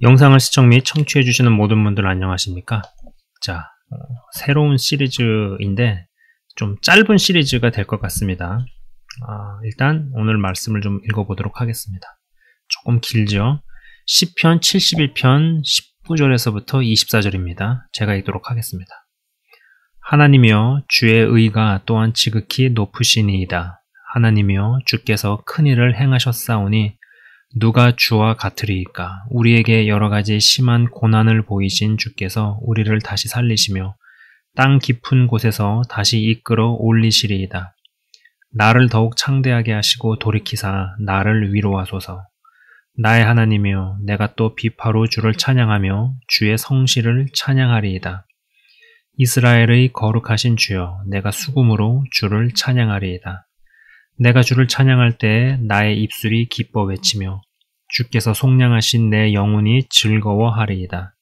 영상을 시청 및 청취해 주시는 모든 분들 안녕하십니까? 자, 새로운 시리즈인데 좀 짧은 시리즈가 될 것 같습니다. 일단 오늘 말씀을 좀 읽어보도록 하겠습니다. 조금 길죠? 시편 71편 19절에서부터 24절입니다. 제가 읽도록 하겠습니다. 하나님이여 주의 의가 또한 지극히 높으시니이다. 하나님이여 주께서 큰 일을 행하셨사오니 누가 주와 같으리이까? 우리에게 여러가지 심한 고난을 보이신 주께서 우리를 다시 살리시며 땅 깊은 곳에서 다시 이끌어 올리시리이다. 나를 더욱 창대하게 하시고 돌이키사 나를 위로하소서. 나의 하나님이여 내가 또 비파로 주를 찬양하며 주의 성실을 찬양하리이다. 이스라엘의 거룩하신 주여 내가 수금으로 주를 찬양하리이다. 내가 주를 찬양할 때에 나의 입술이 기뻐 외치며 주께서 속량하신 내 영혼이 즐거워하리이다.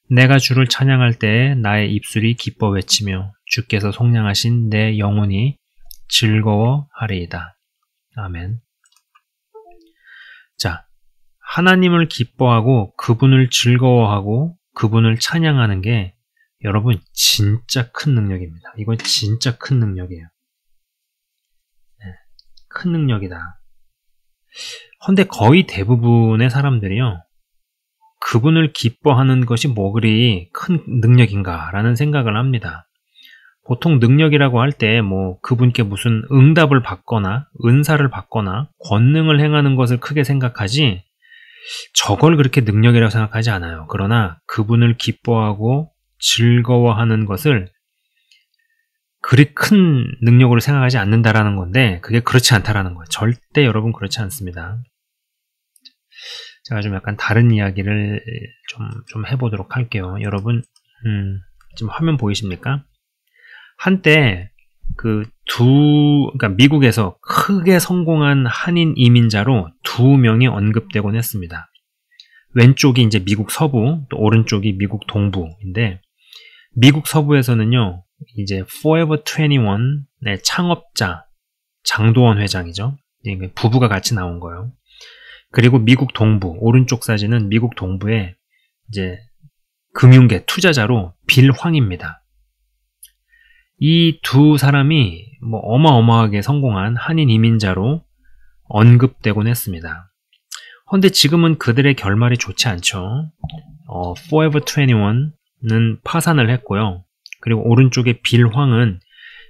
내가 주를 찬양할 때에 나의 입술이 기뻐 외치며 주께서 속량하신 내 영혼이 즐거워하리이다. 아멘. 자, 하나님을 기뻐하고 그분을 즐거워하고 그분을 찬양하는 게 여러분 진짜 큰 능력입니다. 이건 진짜 큰 능력이에요. 큰 능력이다. 헌데 거의 대부분의 사람들이요, 그분을 기뻐하는 것이 뭐 그리 큰 능력인가 라는 생각을 합니다. 보통 능력이라고 할 때 뭐 그분께 무슨 응답을 받거나 은사를 받거나 권능을 행하는 것을 크게 생각하지 저걸 그렇게 능력이라고 생각하지 않아요. 그러나 그분을 기뻐하고 즐거워하는 것을 그리 큰 능력으로 생각하지 않는다라는 건데 그게 그렇지 않다라는 거예요. 절대 여러분 그렇지 않습니다. 제가 좀 약간 다른 이야기를 좀 해보도록 할게요. 여러분 지금 화면 보이십니까? 한때 그러니까 미국에서 크게 성공한 한인 이민자로 2명이 언급되곤 했습니다. 왼쪽이 이제 미국 서부, 또 오른쪽이 미국 동부인데 미국 서부에서는요, 이제 Forever 21의 창업자 장도원 회장이죠. 부부가 같이 나온 거예요. 그리고 미국 동부, 오른쪽 사진은 미국 동부의 이제 금융계 투자자로 빌 황입니다. 이 두 사람이 뭐 어마어마하게 성공한 한인 이민자로 언급되곤 했습니다. 그런데 지금은 그들의 결말이 좋지 않죠. Forever 21는 파산을 했고요. 그리고 오른쪽에 빌 황은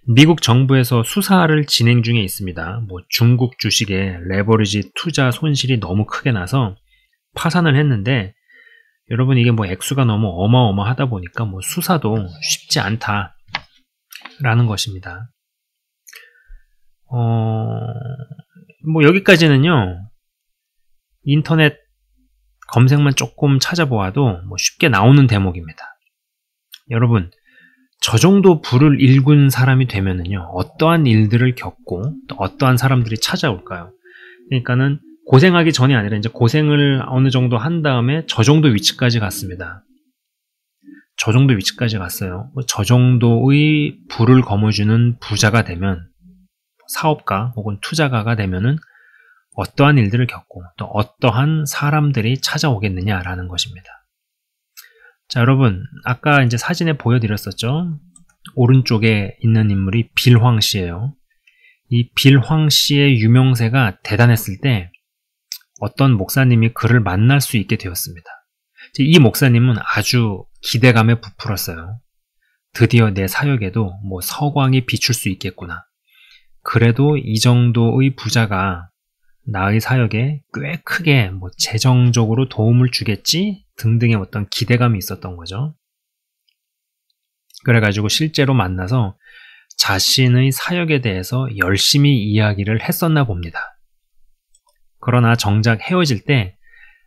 미국 정부에서 수사를 진행 중에 있습니다. 뭐 중국 주식에 레버리지 투자 손실이 너무 크게 나서 파산을 했는데, 여러분 이게 뭐 액수가 너무 어마어마하다 보니까 뭐 수사도 쉽지 않다라는 것입니다. 뭐 여기까지는요, 인터넷 검색만 조금 찾아보아도 뭐 쉽게 나오는 대목입니다. 여러분, 저 정도 부를 일군 사람이 되면은요, 어떠한 일들을 겪고 또 어떠한 사람들이 찾아올까요? 그러니까는 고생하기 전이 아니라 이제 고생을 어느 정도 한 다음에 저 정도 위치까지 갔습니다. 저 정도 위치까지 갔어요. 저 정도의 부를 거머쥐는 부자가 되면, 사업가 혹은 투자가가 되면은 어떠한 일들을 겪고 또 어떠한 사람들이 찾아오겠느냐라는 것입니다. 자, 여러분, 아까 이제 사진에 보여드렸었죠? 오른쪽에 있는 인물이 빌 황 씨예요. 이 빌 황 씨의 유명세가 대단했을 때 어떤 목사님이 그를 만날 수 있게 되었습니다. 이 목사님은 아주 기대감에 부풀었어요. 드디어 내 사역에도 뭐 서광이 비출 수 있겠구나. 그래도 이 정도의 부자가 나의 사역에 꽤 크게 뭐 재정적으로 도움을 주겠지 등등의 어떤 기대감이 있었던 거죠. 그래가지고 실제로 만나서 자신의 사역에 대해서 열심히 이야기를 했었나 봅니다. 그러나 정작 헤어질 때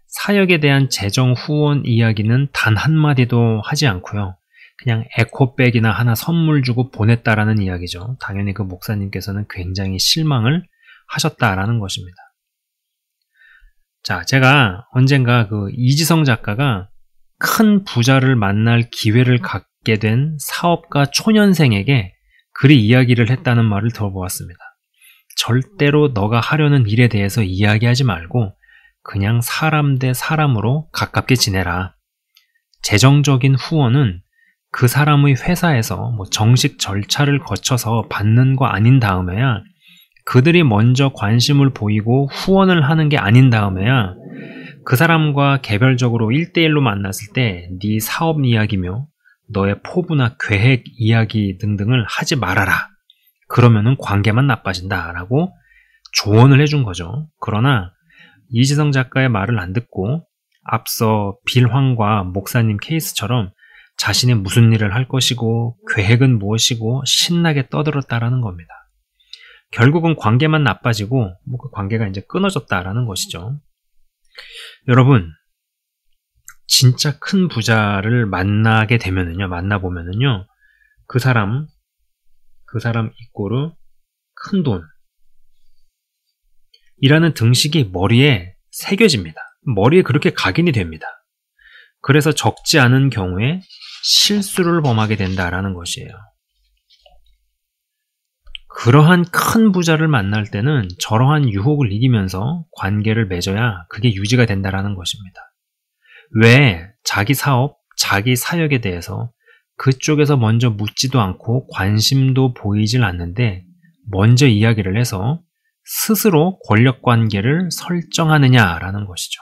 사역에 대한 재정 후원 이야기는 단 한마디도 하지 않고요, 그냥 에코백이나 하나 선물 주고 보냈다라는 이야기죠. 당연히 그 목사님께서는 굉장히 실망을 하셨다라는 것입니다. 자, 제가 언젠가 그 이지성 작가가 큰 부자를 만날 기회를 갖게 된 사업가 초년생에게 그리 이야기를 했다는 말을 들어보았습니다. 절대로 너가 하려는 일에 대해서 이야기하지 말고 그냥 사람 대 사람으로 가깝게 지내라. 재정적인 후원은 그 사람의 회사에서 정식 절차를 거쳐서 받는 거 아닌 다음에야, 그들이 먼저 관심을 보이고 후원을 하는 게 아닌 다음에야 그 사람과 개별적으로 1대1로 만났을 때 네 사업 이야기며 너의 포부나 계획 이야기 등등을 하지 말아라. 그러면은 관계만 나빠진다 라고 조언을 해준 거죠. 그러나 이지성 작가의 말을 안 듣고 앞서 빌황과 목사님 케이스처럼 자신이 무슨 일을 할 것이고 계획은 무엇이고 신나게 떠들었다라는 겁니다. 결국은 관계만 나빠지고 그 관계가 이제 끊어졌다라는 것이죠. 여러분, 진짜 큰 부자를 만나게 되면은요, 만나보면은요, 그 사람 이꼬르 큰 돈이라는 등식이 머리에 새겨집니다. 머리에 그렇게 각인이 됩니다. 그래서 적지 않은 경우에 실수를 범하게 된다라는 것이에요. 그러한 큰 부자를 만날 때는 저러한 유혹을 이기면서 관계를 맺어야 그게 유지가 된다라는 것입니다. 왜 자기 사업, 자기 사역에 대해서 그쪽에서 먼저 묻지도 않고 관심도 보이질 않는데 먼저 이야기를 해서 스스로 권력관계를 설정하느냐라는 것이죠.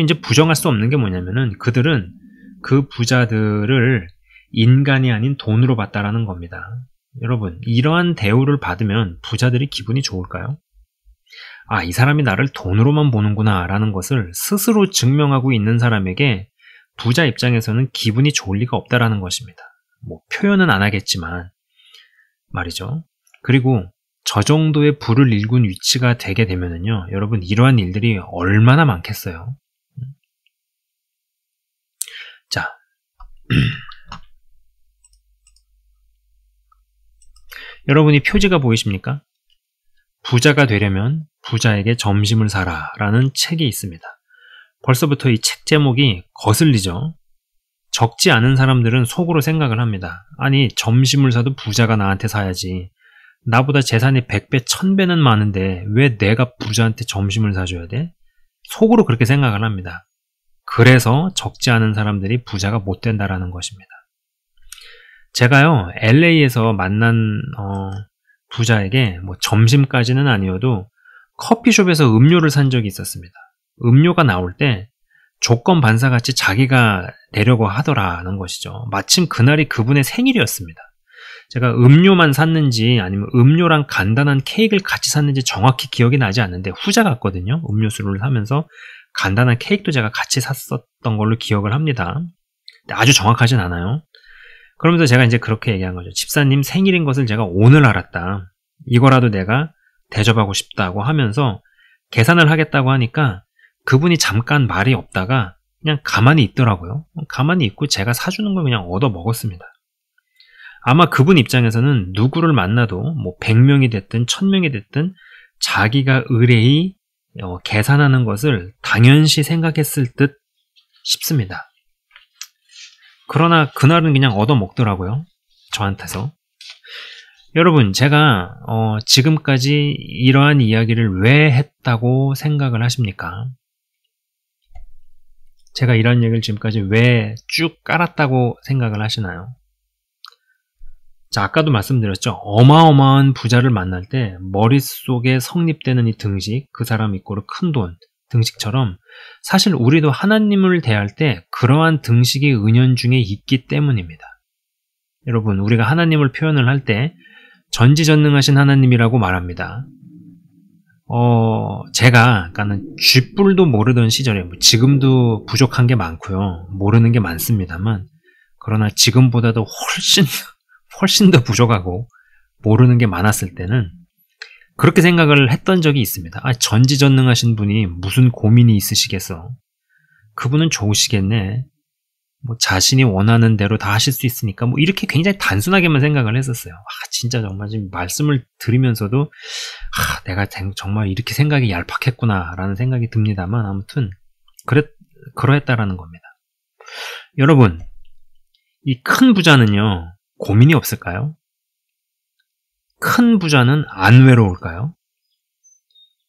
이제 부정할 수 없는 게 뭐냐면은 그들은 그 부자들을 인간이 아닌 돈으로 봤다라는 겁니다. 여러분, 이러한 대우를 받으면 부자들이 기분이 좋을까요? 아, 이 사람이 나를 돈으로만 보는구나 라는 것을 스스로 증명하고 있는 사람에게 부자 입장에서는 기분이 좋을 리가 없다라는 것입니다. 표현은 안 하겠지만 말이죠. 그리고 저 정도의 부를 일군 위치가 되게 되면은요, 여러분, 이러한 일들이 얼마나 많겠어요. 자, 여러분이 표지가 보이십니까? 부자가 되려면 부자에게 점심을 사라 라는 책이 있습니다. 벌써부터 이 책 제목이 거슬리죠. 적지 않은 사람들은 속으로 생각을 합니다. 아니, 점심을 사도 부자가 나한테 사야지. 나보다 재산이 100배, 1000배는 많은데 왜 내가 부자한테 점심을 사줘야 돼? 속으로 그렇게 생각을 합니다. 그래서 적지 않은 사람들이 부자가 못 된다라는 것입니다. 제가요, LA에서 만난 부자에게 점심까지는 아니어도 커피숍에서 음료를 산 적이 있었습니다. 음료가 나올 때 조건 반사같이 자기가 내려고 하더라는 것이죠. 마침 그날이 그분의 생일이었습니다. 제가 음료만 샀는지 아니면 음료랑 간단한 케이크를 같이 샀는지 정확히 기억이 나지 않는데 후자 같거든요. 음료수를 사면서 간단한 케이크도 제가 같이 샀었던 걸로 기억을 합니다. 아주 정확하진 않아요. 그러면서 제가 이제 그렇게 얘기한 거죠. 집사님 생일인 것을 제가 오늘 알았다. 이거라도 내가 대접하고 싶다고 하면서 계산을 하겠다고 하니까 그분이 잠깐 말이 없다가 그냥 가만히 있더라고요. 가만히 있고 제가 사주는 걸 그냥 얻어 먹었습니다. 아마 그분 입장에서는 누구를 만나도 100명이 됐든 1000명이 됐든 자기가 의뢰히 계산하는 것을 당연시 생각했을 듯 싶습니다. 그러나 그날은 그냥 얻어먹더라고요. 저한테서. 여러분, 제가 지금까지 이러한 이야기를 왜 했다고 생각을 하십니까? 제가 이런 얘기를 지금까지 왜 쭉 깔았다고 생각을 하시나요? 자, 아까도 말씀드렸죠. 어마어마한 부자를 만날 때 머릿속에 성립되는 이 등식, 그 사람 이꼬르 큰 돈 등식처럼 사실 우리도 하나님을 대할 때 그러한 등식이 은연중에 있기 때문입니다. 여러분, 우리가 하나님을 표현을 할 때 전지전능하신 하나님이라고 말합니다. 제가 아까는 쥐뿔도 모르던 시절에 지금도 부족한 게 많고요. 모르는 게 많습니다만 그러나 지금보다도 훨씬 더 부족하고 모르는 게 많았을 때는 그렇게 생각을 했던 적이 있습니다. 아, 전지전능하신 분이 무슨 고민이 있으시겠어. 그분은 좋으시겠네. 자신이 원하는 대로 다 하실 수 있으니까 이렇게 굉장히 단순하게만 생각을 했었어요. 진짜 정말 지금 말씀을 들으면서도 내가 정말 이렇게 생각이 얄팍했구나 라는 생각이 듭니다만 아무튼 그러했다라는 겁니다. 여러분, 이 큰 부자는요 고민이 없을까요? 큰 부자는 안 외로울까요?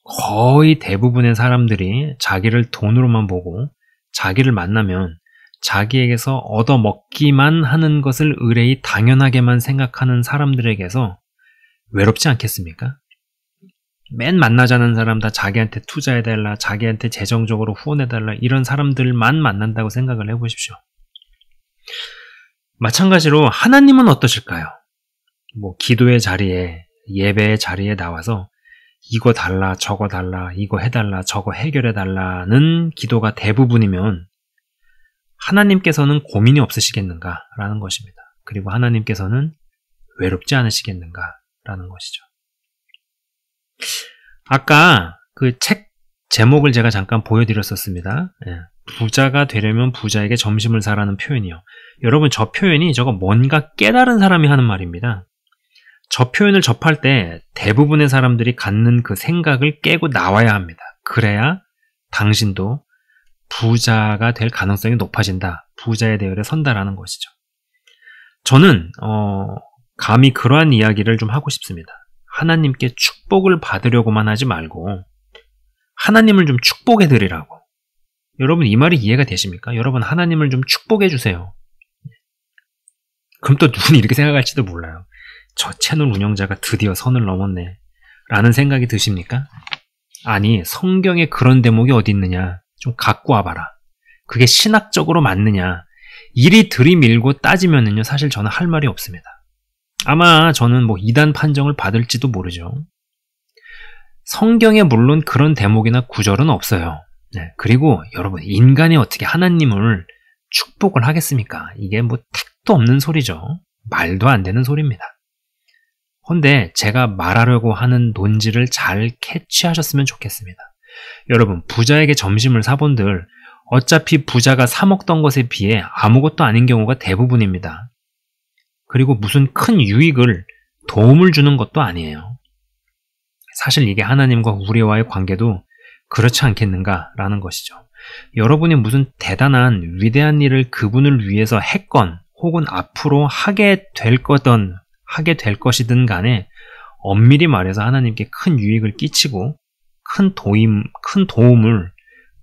거의 대부분의 사람들이 자기를 돈으로만 보고 자기를 만나면 자기에게서 얻어먹기만 하는 것을 의뢰이 당연하게만 생각하는 사람들에게서 외롭지 않겠습니까? 맨 만나자는 사람 다 자기한테 투자해달라, 자기한테 재정적으로 후원해달라, 이런 사람들만 만난다고 생각을 해보십시오. 마찬가지로 하나님은 어떠실까요? 뭐 기도의 자리에, 예배의 자리에 나와서 이거 달라, 저거 달라, 이거 해달라, 저거 해결해달라는 기도가 대부분이면 하나님께서는 고민이 없으시겠는가라는 것입니다. 그리고 하나님께서는 외롭지 않으시겠는가라는 것이죠. 아까 그 책 제목을 제가 잠깐 보여드렸었습니다. 부자가 되려면 부자에게 점심을 사라는 표현이요. 여러분, 저 표현이 저거 뭔가 깨달은 사람이 하는 말입니다. 저 표현을 접할 때 대부분의 사람들이 갖는 그 생각을 깨고 나와야 합니다. 그래야 당신도 부자가 될 가능성이 높아진다. 부자의 대열에 선다라는 것이죠. 저는 감히 그러한 이야기를 좀 하고 싶습니다. 하나님께 축복을 받으려고만 하지 말고 하나님을 좀 축복해 드리라고. 여러분, 이 말이 이해가 되십니까? 여러분, 하나님을 좀 축복해 주세요. 그럼 또 누군이 이렇게 생각할지도 몰라요. 저 채널 운영자가 드디어 선을 넘었네 라는 생각이 드십니까? 아니, 성경에 그런 대목이 어디 있느냐, 좀 갖고 와봐라. 그게 신학적으로 맞느냐, 이리 들이밀고 따지면은요, 사실 저는 할 말이 없습니다. 아마 저는 뭐 이단 판정을 받을지도 모르죠. 성경에 물론 그런 대목이나 구절은 없어요. 그리고 여러분, 인간이 어떻게 하나님을 축복을 하겠습니까? 이게 뭐 택도 없는 소리죠. 말도 안 되는 소리입니다. 헌데 제가 말하려고 하는 논지를 잘 캐치하셨으면 좋겠습니다. 여러분, 부자에게 점심을 사본들 어차피 부자가 사 먹던 것에 비해 아무것도 아닌 경우가 대부분입니다. 그리고 무슨 큰 유익을, 도움을 주는 것도 아니에요. 사실 이게 하나님과 우리와의 관계도 그렇지 않겠는가라는 것이죠. 여러분이 무슨 대단한 위대한 일을 그분을 위해서 했건 혹은 앞으로 하게 될 것이든 간에 엄밀히 말해서 하나님께 큰 유익을 끼치고 큰 도움을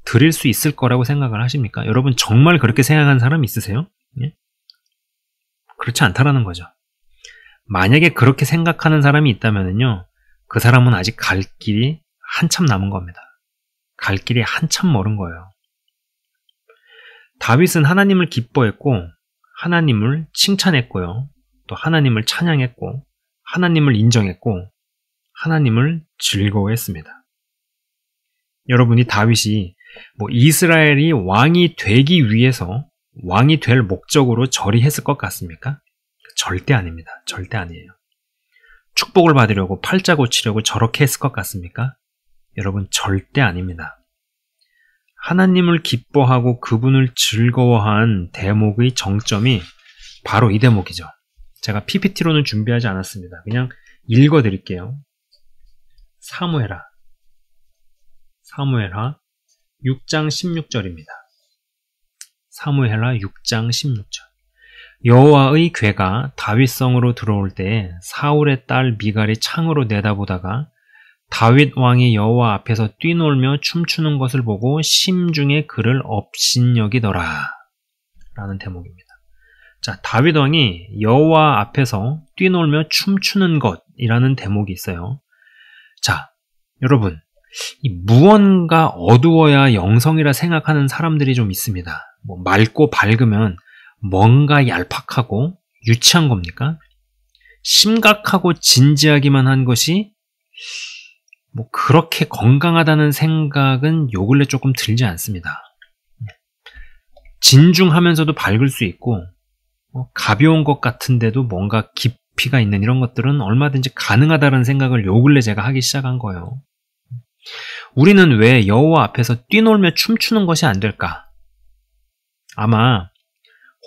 드릴 수 있을 거라고 생각을 하십니까? 여러분, 정말 그렇게 생각하는 사람 있으세요? 예? 그렇지 않다라는 거죠. 만약에 그렇게 생각하는 사람이 있다면요, 그 사람은 아직 갈 길이 한참 남은 겁니다. 갈 길이 한참 멀은 거예요. 다윗은 하나님을 기뻐했고 하나님을 칭찬했고요. 또 하나님을 찬양했고 하나님을 인정했고 하나님을 즐거워했습니다. 여러분이 다윗이 뭐 이스라엘이 왕이 되기 위해서, 왕이 될 목적으로 저리 했을 것 같습니까? 절대 아닙니다. 절대 아니에요. 축복을 받으려고, 팔자 고치려고 저렇게 했을 것 같습니까? 여러분, 절대 아닙니다. 하나님을 기뻐하고 그분을 즐거워한 대목의 정점이 바로 이 대목이죠. 제가 PPT로는 준비하지 않았습니다. 그냥 읽어드릴게요. 사무엘하 6장 16절입니다. 사무엘하 6장 16절. 여호와의 궤가 다윗성으로 들어올 때에 사울의 딸 미갈이 창으로 내다보다가 다윗 왕이 여호와 앞에서 뛰놀며 춤추는 것을 보고 심중에 그를 업신여기더라 라는 대목입니다. 자, 다윗 왕이 여호와 앞에서 뛰놀며 춤추는 것이라는 대목이 있어요. 자, 여러분, 이 무언가 어두워야 영성이라 생각하는 사람들이 좀 있습니다. 뭐 맑고 밝으면 뭔가 얄팍하고 유치한 겁니까? 심각하고 진지하기만 한 것이 뭐 그렇게 건강하다는 생각은 요 근래 조금 들지 않습니다. 진중하면서도 밝을 수 있고 가벼운 것 같은데도 뭔가 깊이가 있는 이런 것들은 얼마든지 가능하다는 생각을 요 근래 제가 하기 시작한 거예요. 우리는 왜 여호와 앞에서 뛰놀며 춤추는 것이 안 될까? 아마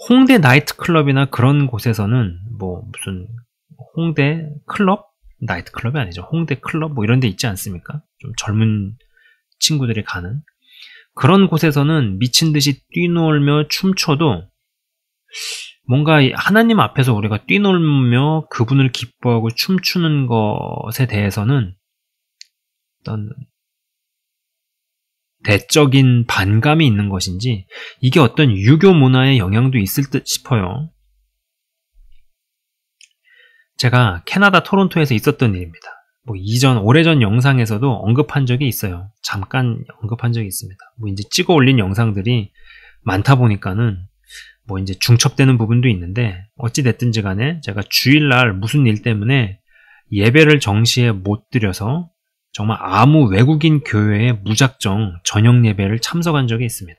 홍대 나이트클럽이나 그런 곳에서는 뭐 무슨 홍대 클럽? 나이트클럽이 아니죠. 홍대 클럽 뭐 이런 데 있지 않습니까? 좀 젊은 친구들이 가는 그런 곳에서는 미친 듯이 뛰놀며 춤춰도 뭔가 하나님 앞에서 우리가 뛰놀며 그분을 기뻐하고 춤추는 것에 대해서는 어떤 대적인 반감이 있는 것인지 이게 어떤 유교 문화의 영향도 있을 듯 싶어요. 제가 캐나다 토론토에서 있었던 일입니다. 오래전 영상에서도 언급한 적이 있어요. 잠깐 언급한 적이 있습니다. 이제 찍어 올린 영상들이 많다 보니까는 이제 중첩되는 부분도 있는데, 어찌됐든지 간에 제가 주일날 무슨 일 때문에 예배를 정시에 못 드려서 정말 아무 외국인 교회에 무작정 저녁 예배를 참석한 적이 있습니다.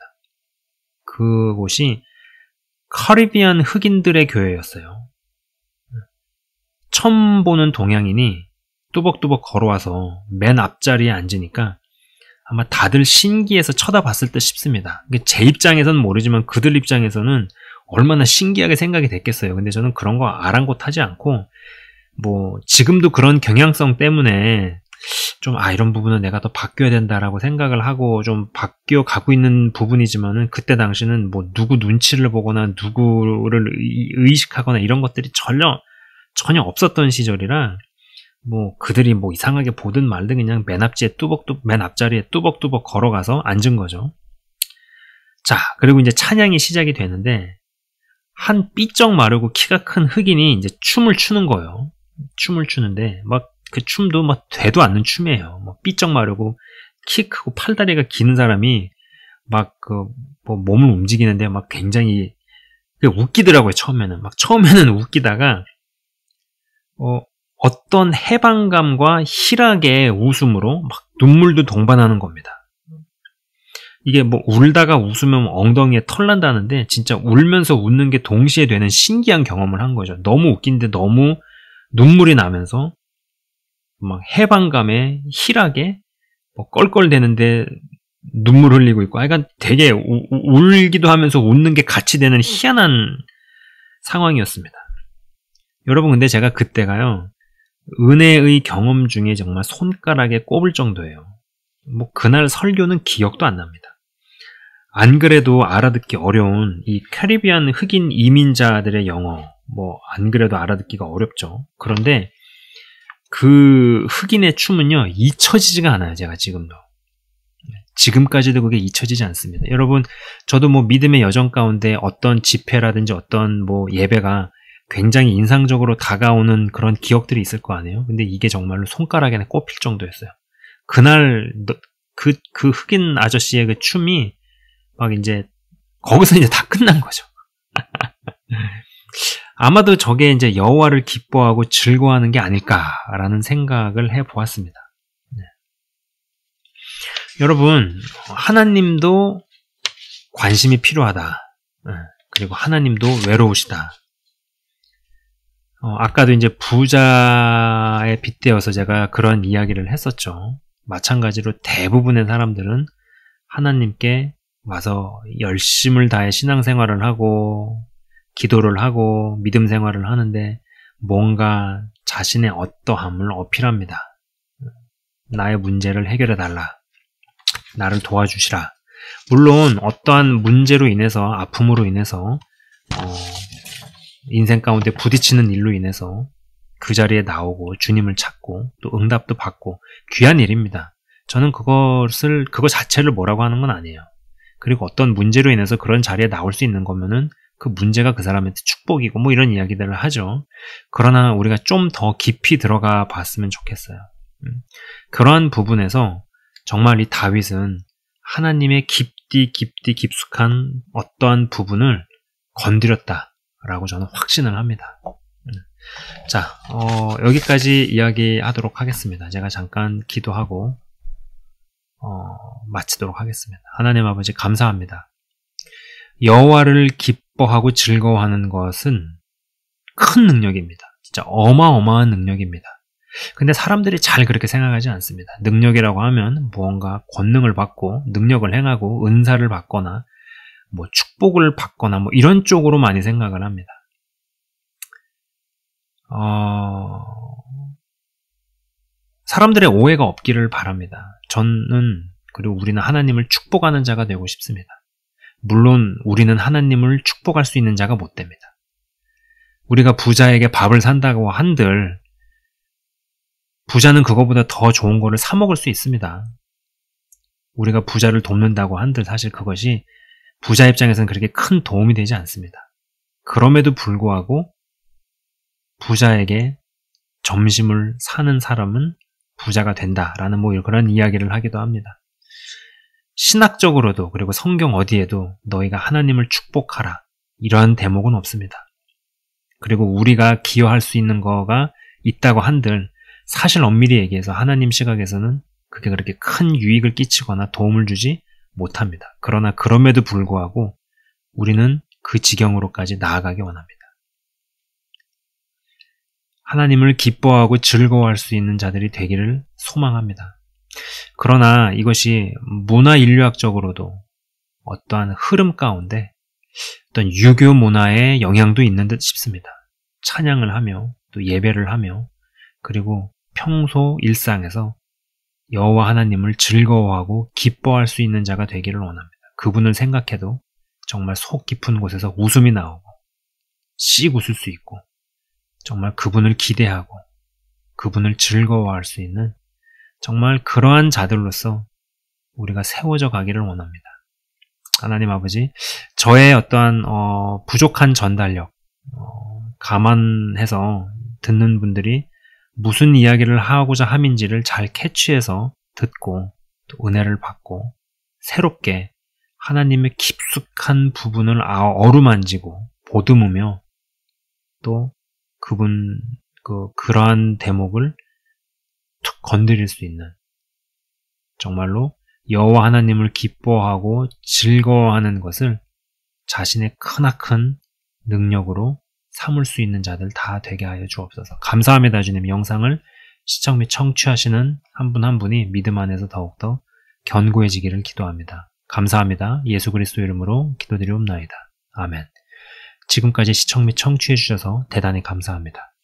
그곳이 카리비안 흑인들의 교회였어요. 처음 보는 동양인이 뚜벅뚜벅 걸어와서 맨 앞자리에 앉으니까 아마 다들 신기해서 쳐다봤을 듯 싶습니다. 제 입장에서는 모르지만 그들 입장에서는 얼마나 신기하게 생각이 됐겠어요. 근데 저는 그런 거 아랑곳하지 않고, 지금도 그런 경향성 때문에 좀 이런 부분은 내가 더 바뀌어야 된다라고 생각을 하고 좀 바뀌어 가고 있는 부분이지만은, 그때 당시는 누구 눈치를 보거나 누구를 의식하거나 이런 것들이 전혀 없었던 시절이라, 그들이 이상하게 보든 말든 그냥 맨 앞자리에 뚜벅뚜벅 걸어가서 앉은 거죠. 자, 그리고 이제 찬양이 시작이 되는데, 한 삐쩍 마르고 키가 큰 흑인이 이제 춤을 추는 거예요. 춤을 추는데, 그 춤도 되도 않는 춤이에요. 삐쩍 마르고 키 크고 팔다리가 긴 사람이 몸을 움직이는데 굉장히 웃기더라고요, 처음에는 웃기다가, 어떤 해방감과 희락의 웃음으로 눈물도 동반하는 겁니다. 이게 울다가 웃으면 엉덩이에 털 난다는데, 진짜 울면서 웃는 게 동시에 되는 신기한 경험을 한 거죠. 너무 웃긴데 너무 눈물이 나면서 해방감에 희락에 껄껄대는데 눈물 흘리고 있고, 약간 되게 울기도 하면서 웃는 게 같이 되는 희한한 상황이었습니다. 여러분, 근데 제가 그때가요, 은혜의 경험 중에 정말 손가락에 꼽을 정도예요. 그날 설교는 기억도 안 납니다. 안 그래도 알아듣기 어려운 이 카리비안 흑인 이민자들의 영어, 안 그래도 알아듣기가 어렵죠. 그런데 그 흑인의 춤은요, 잊혀지지가 않아요. 제가 지금까지도 그게 잊혀지지 않습니다. 여러분, 저도 믿음의 여정 가운데 어떤 집회라든지 어떤 예배가 굉장히 인상적으로 다가오는 그런 기억들이 있을 거 아니에요. 근데 이게 정말로 손가락에 꼽힐 정도였어요. 그날 그 흑인 아저씨의 그 춤이 이제 거기서 이제 다 끝난 거죠. 아마도 저게 이제 여호와를 기뻐하고 즐거워하는 게 아닐까라는 생각을 해보았습니다. 네. 여러분, 하나님도 관심이 필요하다. 그리고 하나님도 외로우시다. 아까도 이제 부자에 빗대어서 제가 그런 이야기를 했었죠. 마찬가지로 대부분의 사람들은 하나님께 와서 열심을 다해 신앙생활을 하고 기도를 하고 믿음 생활을 하는데 뭔가 자신의 어떠함을 어필합니다. 나의 문제를 해결해달라. 나를 도와주시라. 물론 어떠한 문제로 인해서, 아픔으로 인해서 인생 가운데 부딪히는 일로 인해서 그 자리에 나오고 주님을 찾고 또 응답도 받고 귀한 일입니다. 저는 그거 자체를 뭐라고 하는 건 아니에요. 그리고 어떤 문제로 인해서 그런 자리에 나올 수 있는 거면은 그 문제가 그 사람한테 축복이고 이런 이야기들을 하죠. 그러나 우리가 좀 더 깊이 들어가 봤으면 좋겠어요. 그러한 부분에서 정말 이 다윗은 하나님의 깊숙한 어떠한 부분을 건드렸다라고 저는 확신을 합니다. 자, 여기까지 이야기하도록 하겠습니다. 제가 잠깐 기도하고 마치도록 하겠습니다. 하나님 아버지, 감사합니다. 여호와를 기뻐하고 즐거워하는 것은 큰 능력입니다. 진짜 어마어마한 능력입니다. 근데 사람들이 잘 그렇게 생각하지 않습니다. 능력이라고 하면 무언가 권능을 받고 능력을 행하고 은사를 받거나 축복을 받거나 이런 쪽으로 많이 생각을 합니다. 사람들의 오해가 없기를 바랍니다. 그리고 우리는 하나님을 축복하는 자가 되고 싶습니다. 물론 우리는 하나님을 축복할 수 있는 자가 못 됩니다. 우리가 부자에게 밥을 산다고 한들 부자는 그거보다 더 좋은 거를 사 먹을 수 있습니다. 우리가 부자를 돕는다고 한들 사실 그것이 부자 입장에서는 그렇게 큰 도움이 되지 않습니다. 그럼에도 불구하고 부자에게 점심을 사는 사람은 부자가 된다라는 뭐 그런 이야기를 하기도 합니다. 신학적으로도 그리고 성경 어디에도 너희가 하나님을 축복하라 이러한 대목은 없습니다. 그리고 우리가 기여할 수 있는 거가 있다고 한들 사실 엄밀히 얘기해서 하나님 시각에서는 그게 그렇게 큰 유익을 끼치거나 도움을 주지 못합니다. 그러나 그럼에도 불구하고 우리는 그 지경으로까지 나아가기 원합니다. 하나님을 기뻐하고 즐거워할 수 있는 자들이 되기를 소망합니다. 그러나 이것이 문화인류학적으로도 어떠한 흐름 가운데 어떤 유교 문화의 영향도 있는 듯 싶습니다. 찬양을 하며 또 예배를 하며 그리고 평소 일상에서 여호와 하나님을 즐거워하고 기뻐할 수 있는 자가 되기를 원합니다. 그분을 생각해도 정말 속 깊은 곳에서 웃음이 나오고 씩 웃을 수 있고 정말 그분을 기대하고 그분을 즐거워할 수 있는 정말 그러한 자들로서 우리가 세워져 가기를 원합니다. 하나님 아버지, 저의 어떠한 부족한 전달력 감안해서 듣는 분들이 무슨 이야기를 하고자 함인지를 잘 캐치해서 듣고 또 은혜를 받고 새롭게 하나님의 깊숙한 부분을 어루만지고 보듬으며 또 그러한 대목을 툭 건드릴 수 있는 정말로 여호와 하나님을 기뻐하고 즐거워하는 것을 자신의 크나큰 능력으로 삼을 수 있는 자들 다 되게 하여 주옵소서. 감사합니다. 주님, 영상을 시청 및 청취하시는 한 분 한 분이 믿음 안에서 더욱더 견고해지기를 기도합니다. 감사합니다. 예수 그리스도 이름으로 기도드리옵나이다. 아멘. 지금까지 시청 및 청취해 주셔서 대단히 감사합니다.